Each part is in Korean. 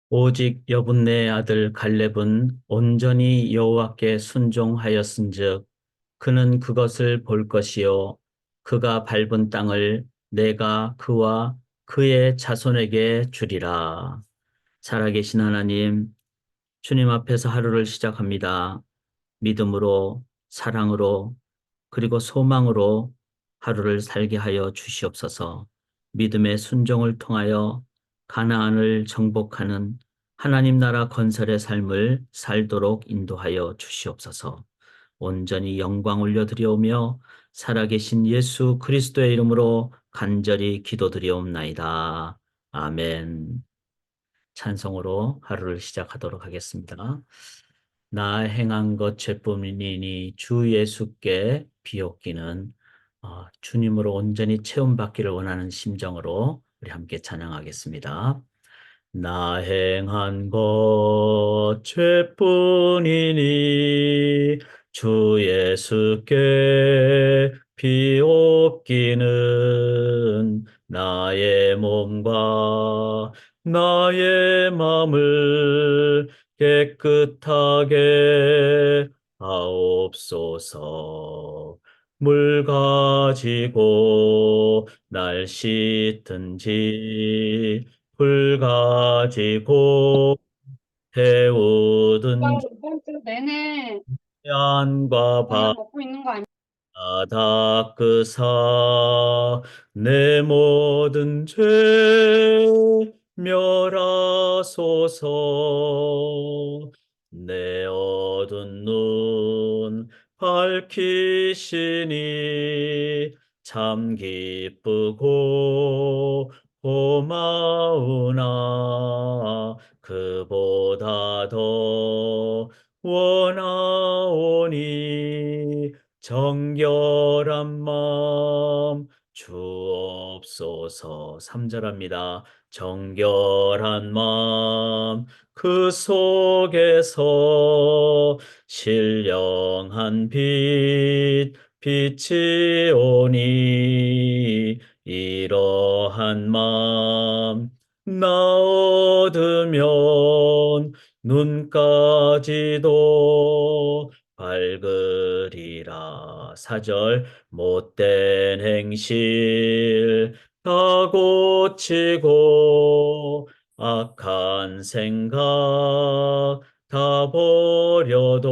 오직 여분네 아들 갈렙은 온전히 여호와께 순종하였은즉 그는 그것을 볼 것이요 그가 밟은 땅을 내가 그와 그의 자손에게 주리라. 살아계신 하나님, 주님 앞에서 하루를 시작합니다. 믿음으로, 사랑으로, 그리고 소망으로 하루를 살게 하여 주시옵소서. 믿음의 순종을 통하여 가나안을 정복하는 하나님 나라 건설의 삶을 살도록 인도하여 주시옵소서. 온전히 영광 올려드리오며 살아계신 예수 그리스도의 이름으로 간절히 기도드리옵나이다. 아멘. 찬송으로 하루를 시작하도록 하겠습니다. 나 행한 것 죄뿐이니 주 예수께 비옵기는 주님으로 온전히 체험받기를 원하는 심정으로 우리 함께 찬양하겠습니다. 나 행한 것 죄뿐이니 주 예수께 비옵기는 나의 몸과 나의 마음을 깨끗하게 하옵소서. 물 가지고 날 씻든지 불 가지고 오빠 태우든지 이번 주 내내 안과 저녁 먹고 있는 거 아니야? 닦으사 내 모든 죄 멸하소서. 내 어두운 눈 밝히시니 참 기쁘고 고마우나 그보다 더 원하오니 정결한 마음 주옵소서. 3절합니다. 정결한 마음 그 속에서 신령한 빛 빛이 오니 이러한 마음 나 얻으면 눈까지도 밝으리라. 4절 못된 행실 다 고치고 악한 생각 다 버려도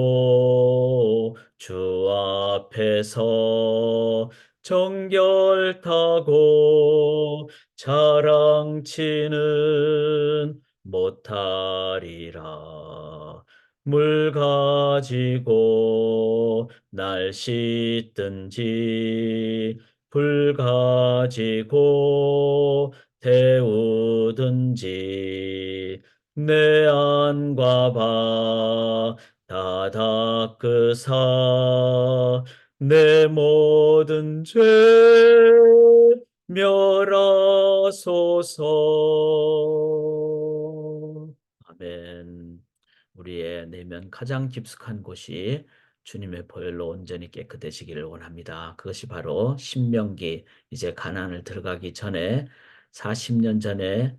주 앞에서 정결타고 자랑치는 못하리라. 물 가지고 날 씻든지 불 가지고 태우든지 내 안과 다 닦으사 내 모든 죄 멸하소서. 아멘. 우리의 내면 가장 깊숙한 곳이 주님의 보혈로 온전히 깨끗해지기를 원합니다. 그것이 바로 신명기, 이제 가나안을 들어가기 전에 40년 전에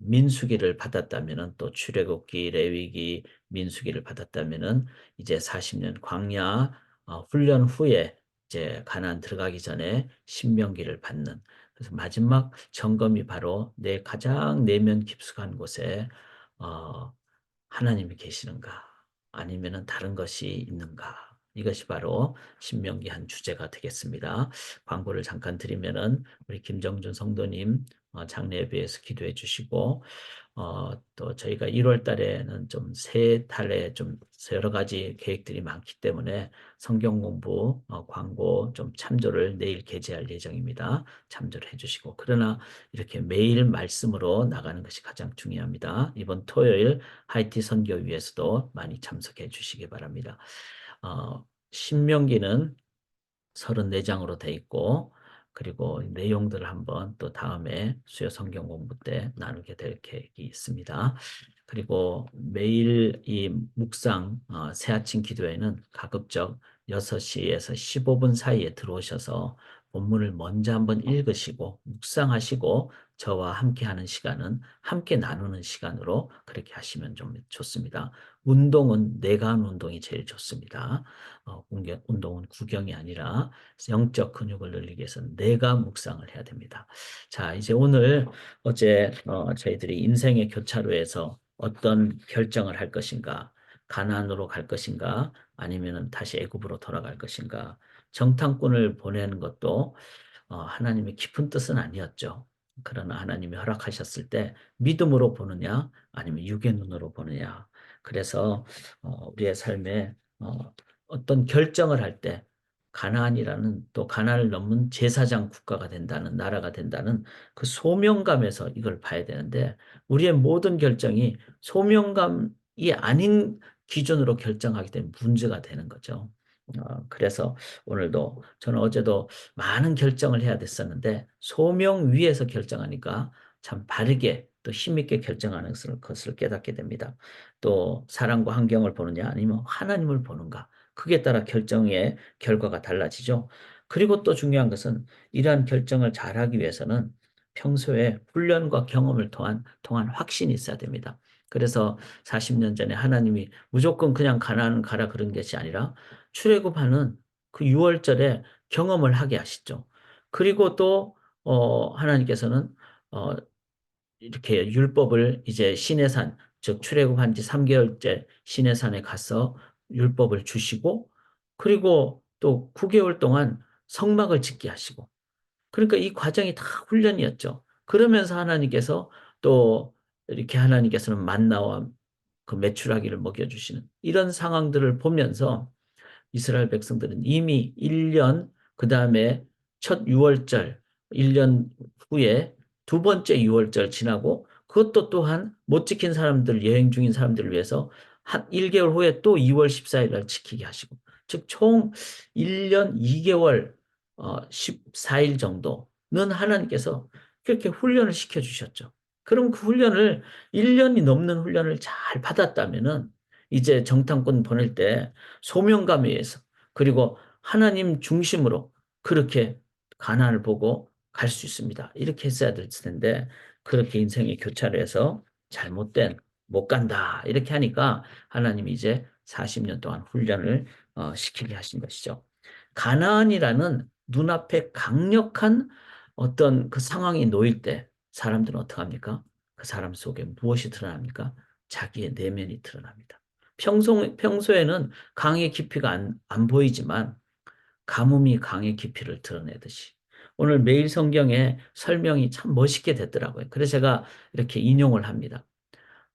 민수기를 받았다면은, 또 출애굽기, 레위기, 민수기를 받았다면은 이제 40년 광야 훈련 후에 이제 가나안 들어가기 전에 신명기를 받는, 그래서 마지막 점검이 바로 내 가장 내면 깊숙한 곳에 어, 하나님이 계시는가, 아니면은 다른 것이 있는가. 이것이 바로 신명기 한 주제가 되겠습니다. 광고를 잠깐 드리면은 우리 김정준 성도님 장례 예배에서 기도해 주시고, 또 저희가 1월 달에는 좀 세 달에 좀 여러 가지 계획들이 많기 때문에 성경 공부 광고 좀 참조를 내일 게재할 예정입니다. 참조를 해주시고, 그러나 이렇게 매일 말씀으로 나가는 것이 가장 중요합니다. 이번 토요일 하이티 선교위에서도 많이 참석해 주시기 바랍니다. 신명기는 34장으로 돼 있고, 그리고 내용들을 한번 또 다음에 수요 성경 공부 때 나누게 될 계획이 있습니다. 그리고 매일 이 묵상 새아침 기도회는 가급적 6시에서 15분 사이에 들어오셔서 본문을 먼저 한번 읽으시고 묵상하시고 저와 함께하는 시간은 함께 나누는 시간으로 그렇게 하시면 좀 좋습니다. 운동은 내가 하는 운동이 제일 좋습니다. 운동은 구경이 아니라 영적 근육을 늘리기 위해서는 내가 묵상을 해야 됩니다. 자, 이제 오늘 어제 저희들이 인생의 교차로에서 어떤 결정을 할 것인가, 가나안으로 갈 것인가, 아니면 다시 애굽으로 돌아갈 것인가, 정탐꾼을 보내는 것도 하나님의 깊은 뜻은 아니었죠. 그러나 하나님이 허락하셨을 때 믿음으로 보느냐, 아니면 육의 눈으로 보느냐. 그래서 우리의 삶에 어떤 결정을 할 때 가나안이라는 또 가나안을 넘은 제사장 국가가 된다는 나라가 된다는 그 소명감에서 이걸 봐야 되는데 우리의 모든 결정이 소명감이 아닌 기준으로 결정하기 때문에 문제가 되는 거죠. 그래서 오늘도 저는 어제도 많은 결정을 해야 됐었는데 소명 위에서 결정하니까 참 바르게 또 힘있게 결정하는 것을 깨닫게 됩니다. 또 사람과 환경을 보느냐 아니면 하나님을 보는가 그에 따라 결정의 결과가 달라지죠. 그리고 또 중요한 것은 이러한 결정을 잘하기 위해서는 평소에 훈련과 경험을 통한 확신이 있어야 됩니다. 그래서 40년 전에 하나님이 무조건 그냥 가나안 가라 그런 것이 아니라 출애굽하는 그 6월절에 경험을 하게 하시죠. 그리고 또 하나님께서는 어, 이렇게 율법을 이제 시내산, 즉 출애굽한 지 3개월째 시내산에 가서 율법을 주시고 그리고 또 9개월 동안 성막을 짓게 하시고 그러니까 이 과정이 다 훈련이었죠. 그러면서 하나님께서 또 이렇게 하나님께서는 만나와 그 메추라기를 먹여주시는 이런 상황들을 보면서 이스라엘 백성들은 이미 1년, 그 다음에 첫 6월절, 1년 후에 두 번째 6월절 지나고 그것도 또한 못 지킨 사람들, 여행 중인 사람들을 위해서 한 1개월 후에 또 2월 14일 날 지키게 하시고 즉 총 1년 2개월 14일 정도는 하나님께서 그렇게 훈련을 시켜주셨죠. 그럼 그 훈련을 1년이 넘는 훈련을 잘 받았다면은 이제 정탐꾼 보낼 때 소명감에 의해서 그리고 하나님 중심으로 그렇게 가나안을 보고 갈 수 있습니다. 이렇게 했어야 될 텐데 그렇게 인생의 교차로에서 잘못된 못 간다 이렇게 하니까 하나님이 이제 40년 동안 훈련을 시키게 하신 것이죠. 가나안이라는 눈앞에 강력한 어떤 그 상황이 놓일 때 사람들은 어떻게 합니까? 그 사람 속에 무엇이 드러납니까? 자기의 내면이 드러납니다. 평소에는 강의 깊이가 안 보이지만 가뭄이 강의 깊이를 드러내듯이 오늘 매일 성경에 설명이 참 멋있게 됐더라고요. 그래서 제가 이렇게 인용을 합니다.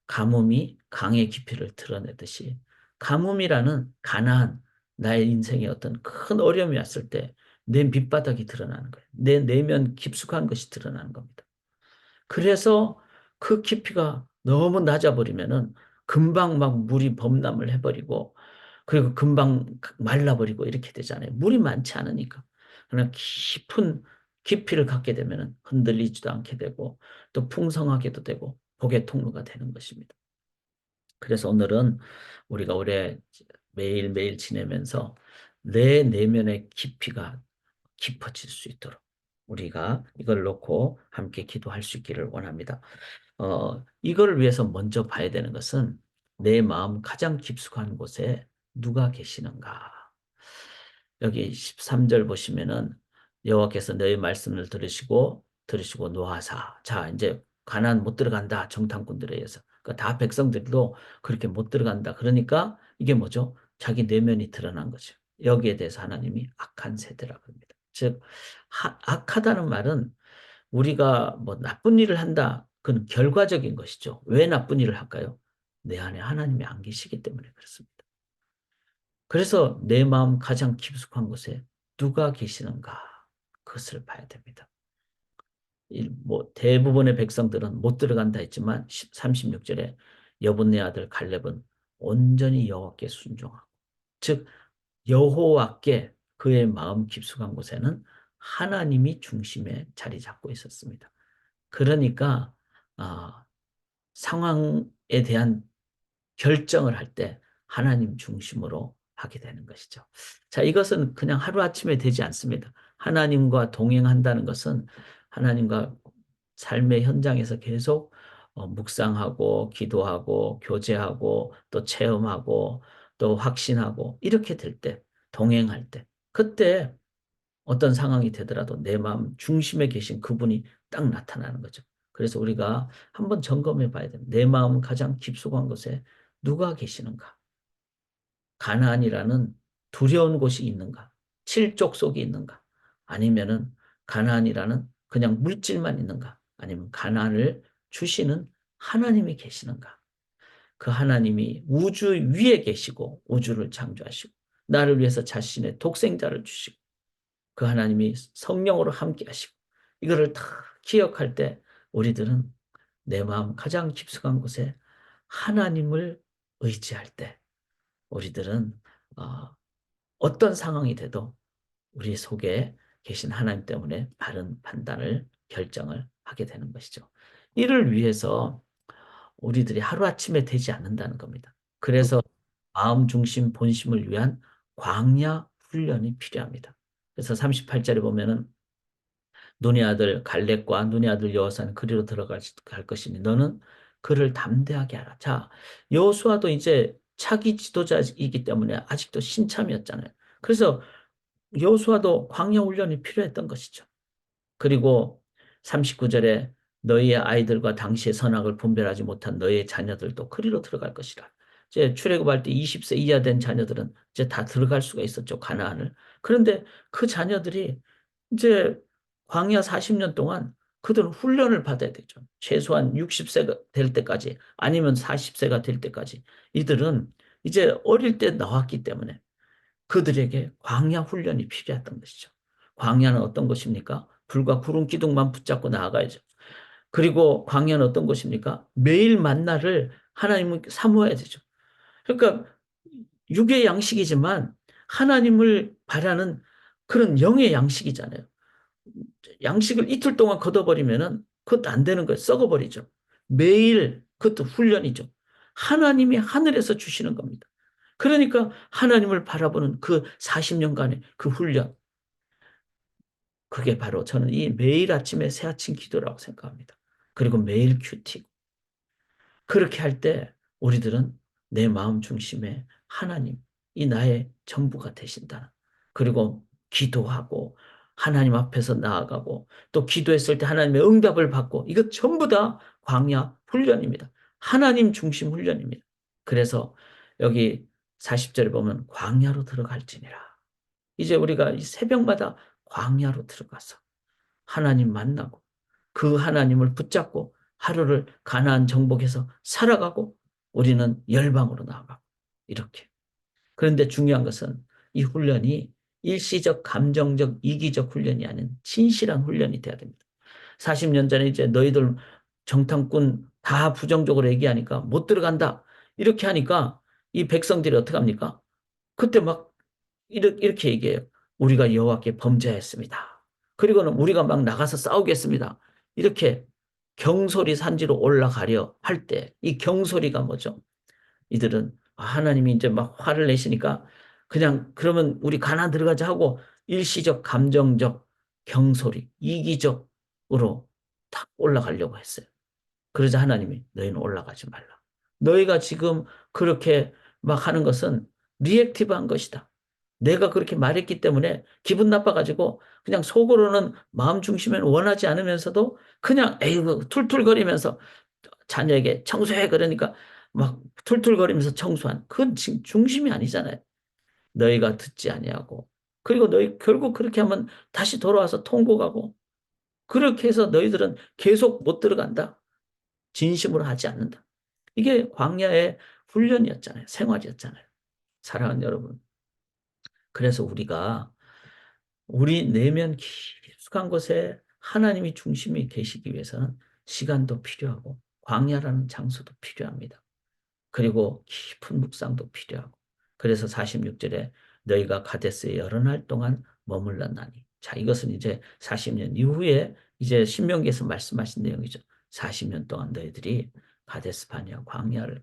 가뭄이 강의 깊이를 드러내듯이 가뭄이라는 가나안 나의 인생에 어떤 큰 어려움이 왔을 때 내 밑바닥이 드러나는 거예요. 내 내면 깊숙한 것이 드러나는 겁니다. 그래서 그 깊이가 너무 낮아버리면은 금방 막 물이 범람을 해버리고 그리고 금방 말라버리고 이렇게 되잖아요. 물이 많지 않으니까. 그러나 깊은 깊이를 갖게 되면은 흔들리지도 않게 되고 또 풍성하게도 되고 복의 통로가 되는 것입니다. 그래서 오늘은 우리가 올해 매일매일 지내면서 내 내면의 깊이가 깊어질 수 있도록 우리가 이걸 놓고 함께 기도할 수 있기를 원합니다. 이걸 위해서 먼저 봐야 되는 것은 내 마음 가장 깊숙한 곳에 누가 계시는가. 여기 13절 보시면은 여호와께서 너희 말씀을 들으시고 노하사. 자, 이제 가나안 못 들어간다. 정탐꾼들에 의해서. 그러니까 다 백성들도 그렇게 못 들어간다. 그러니까 이게 뭐죠? 자기 내면이 드러난 거죠. 여기에 대해서 하나님이 악한 세대라고 합니다. 즉 악하다는 말은 우리가 뭐 나쁜 일을 한다. 그건 결과적인 것이죠. 왜 나쁜 일을 할까요? 내 안에 하나님이 안 계시기 때문에 그렇습니다. 그래서 내 마음 가장 깊숙한 곳에 누가 계시는가? 그것을 봐야 됩니다. 뭐 대부분의 백성들은 못 들어간다 했지만 36절에 여분네 아들 갈렙은 온전히 여호와께 순종하고 즉 여호와께 그의 마음 깊숙한 곳에는 하나님이 중심에 자리 잡고 있었습니다. 그러니까 아, 상황에 대한 결정을 할 때 하나님 중심으로 하게 되는 것이죠. 자, 이것은 그냥 하루아침에 되지 않습니다. 하나님과 동행한다는 것은 하나님과 삶의 현장에서 계속 묵상하고 기도하고 교제하고 또 체험하고 또 확신하고 이렇게 될 때, 동행할 때, 그때 어떤 상황이 되더라도 내 마음 중심에 계신 그분이 딱 나타나는 거죠. 그래서 우리가 한번 점검해 봐야 됩니다. 내 마음 가장 깊숙한 곳에 누가 계시는가? 가나안이라는 두려운 곳이 있는가? 칠족 속이 있는가? 아니면은 가나안이라는 그냥 물질만 있는가? 아니면 가나안을 주시는 하나님이 계시는가? 그 하나님이 우주 위에 계시고 우주를 창조하시고 나를 위해서 자신의 독생자를 주시고 그 하나님이 성령으로 함께 하시고 이거를 다 기억할 때 우리들은 내 마음 가장 깊숙한 곳에 하나님을 의지할 때 우리들은 어, 어떤 상황이 돼도 우리 속에 계신 하나님 때문에 바른 판단을 결정을 하게 되는 것이죠. 이를 위해서 우리들이 하루아침에 되지 않는다는 겁니다. 그래서 마음 중심 본심을 위한 광야 훈련이 필요합니다. 그래서 38절에 보면은 눈의 아들 갈렙과 눈의 아들 여호사는 그리로 들어갈 것이니 너는 그를 담대하게 하라. 자, 여호수아도 이제 차기 지도자이기 때문에 아직도 신참이었잖아요. 그래서 여호수아도 광야 훈련이 필요했던 것이죠. 그리고 39절에 너희의 아이들과 당시의 선악을 분별하지 못한 너희의 자녀들도 그리로 들어갈 것이라. 이제 출애굽할 때 20세 이하 된 자녀들은 이제 다 들어갈 수가 있었죠, 가나안을. 그런데 그 자녀들이 이제 광야 40년 동안 그들은 훈련을 받아야 되죠. 최소한 60세가 될 때까지 아니면 40세가 될 때까지 이들은 이제 어릴 때 나왔기 때문에 그들에게 광야 훈련이 필요했던 것이죠. 광야는 어떤 것입니까? 불과 구름 기둥만 붙잡고 나아가야죠. 그리고 광야는 어떤 것입니까? 매일 만나를 하나님을 사모해야 되죠. 그러니까 육의 양식이지만 하나님을 바라는 그런 영의 양식이잖아요. 양식을 이틀 동안 걷어버리면은 그것도 안 되는 거예요. 썩어버리죠. 매일 그것도 훈련이죠. 하나님이 하늘에서 주시는 겁니다. 그러니까 하나님을 바라보는 그 40년간의 그 훈련, 그게 바로 저는 이 매일 아침에 새 아침 기도라고 생각합니다. 그리고 매일 큐티. 그렇게 할 때 우리들은 내 마음 중심에 하나님, 이 나의 전부가 되신다. 그리고 기도하고 하나님 앞에서 나아가고 또 기도했을 때 하나님의 응답을 받고 이것 전부 다 광야 훈련입니다. 하나님 중심 훈련입니다. 그래서 여기 40절에 보면 광야로 들어갈지니라. 이제 우리가 이 새벽마다 광야로 들어가서 하나님 만나고 그 하나님을 붙잡고 하루를 가나안 정복해서 살아가고 우리는 열방으로 나아가고 이렇게. 그런데 중요한 것은 이 훈련이 일시적 감정적 이기적 훈련이 아닌 진실한 훈련이 돼야 됩니다. 40년 전에 이제 너희들 정탐꾼 다 부정적으로 얘기하니까 못 들어간다. 이렇게 하니까 이 백성들이 어떻게 합니까? 그때 막 이렇게 얘기해요. 우리가 여호와께 범죄했습니다. 그리고는 우리가 막 나가서 싸우겠습니다. 이렇게 경솔이 산지로 올라가려 할 때 이 경솔이가 뭐죠? 이들은 하나님이 이제 막 화를 내시니까 그냥 그러면 우리 가나안 들어가자 하고 일시적 감정적 경솔이 이기적으로 탁 올라가려고 했어요. 그러자 하나님이 너희는 올라가지 말라. 너희가 지금 그렇게 막 하는 것은 리액티브한 것이다. 내가 그렇게 말했기 때문에 기분 나빠가지고 그냥 속으로는 마음 중심에는 원하지 않으면서도 그냥 에이구 툴툴거리면서 자녀에게 청소해 그러니까 막 툴툴거리면서 청소한 그건 지금 중심이 아니잖아요. 너희가 듣지 아니하고 그리고 너희 결국 그렇게 하면 다시 돌아와서 통곡하고 그렇게 해서 너희들은 계속 못 들어간다. 진심으로 하지 않는다. 이게 광야의 훈련이었잖아요. 생활이었잖아요. 사랑하는 여러분. 그래서 우리가 우리 내면 깊숙한 곳에 하나님이 중심이 되시기 위해서는 시간도 필요하고 광야라는 장소도 필요합니다. 그리고 깊은 묵상도 필요하고. 그래서 46절에 너희가 가데스에 여러 날 동안 머물렀나니. 자, 이것은 이제 40년 이후에 이제 신명기에서 말씀하신 내용이죠. 40년 동안 너희들이 가데스 바네아 광야를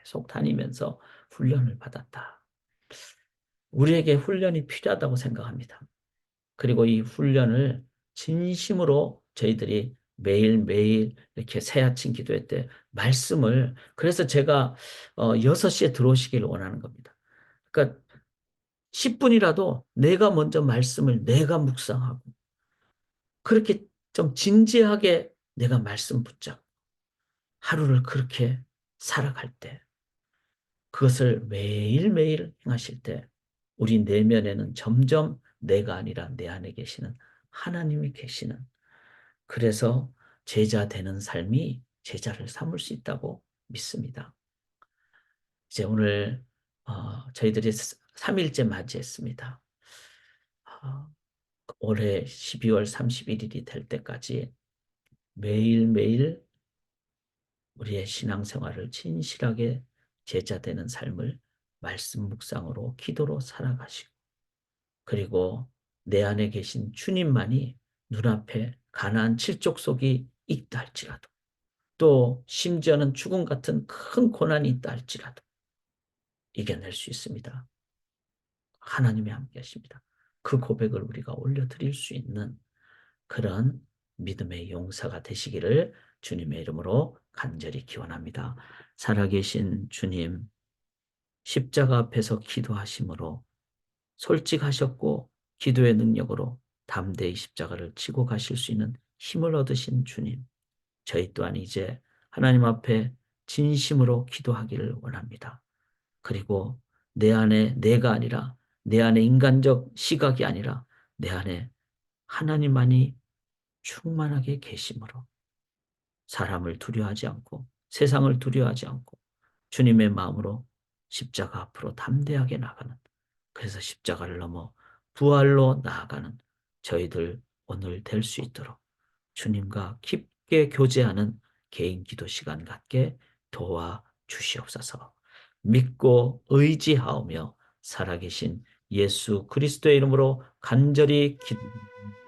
계속 다니면서 훈련을 받았다. 우리에게 훈련이 필요하다고 생각합니다. 그리고 이 훈련을 진심으로 저희들이 매일매일 이렇게 새아침 기도회 때 말씀을, 그래서 제가 6시에 들어오시기를 원하는 겁니다. 그러니까 10분이라도 내가 먼저 말씀을 내가 묵상하고 그렇게 좀 진지하게 내가 말씀 붙잡고 하루를 그렇게 살아갈 때, 그것을 매일매일 행하실 때 우리 내면에는 점점 내가 아니라 내 안에 계시는 하나님이 계시는, 그래서 제자 되는 삶이 제자를 삼을 수 있다고 믿습니다. 이제 오늘 저희들이 3일째 맞이했습니다. 어, 올해 12월 31일이 될 때까지 매일매일 우리의 신앙생활을 진실하게 제자되는 삶을 말씀 묵상으로 기도로 살아가시고, 그리고 내 안에 계신 주님만이 눈앞에 가나안 칠족속이 있다 할지라도, 또 심지어는 죽음 같은 큰 고난이 있다 할지라도 이겨낼 수 있습니다. 하나님이 함께 하십니다. 그 고백을 우리가 올려드릴 수 있는 그런 믿음의 용사가 되시기를 주님의 이름으로 간절히 기원합니다. 살아계신 주님, 십자가 앞에서 기도하심으로 솔직하셨고 기도의 능력으로 담대히 십자가를 지고 가실 수 있는 힘을 얻으신 주님, 저희 또한 이제 하나님 앞에 진심으로 기도하기를 원합니다. 그리고 내 안에 내가 아니라, 내 안에 인간적 시각이 아니라 내 안에 하나님만이 충만하게 계심으로 사람을 두려워하지 않고 세상을 두려워하지 않고 주님의 마음으로 십자가 앞으로 담대하게 나가는, 그래서 십자가를 넘어 부활로 나아가는 저희들 오늘 될 수 있도록 주님과 깊게 교제하는 개인 기도 시간 갖게 도와 주시옵소서. 믿고 의지하오며 살아계신 예수 그리스도의 이름으로 간절히 기도합니다.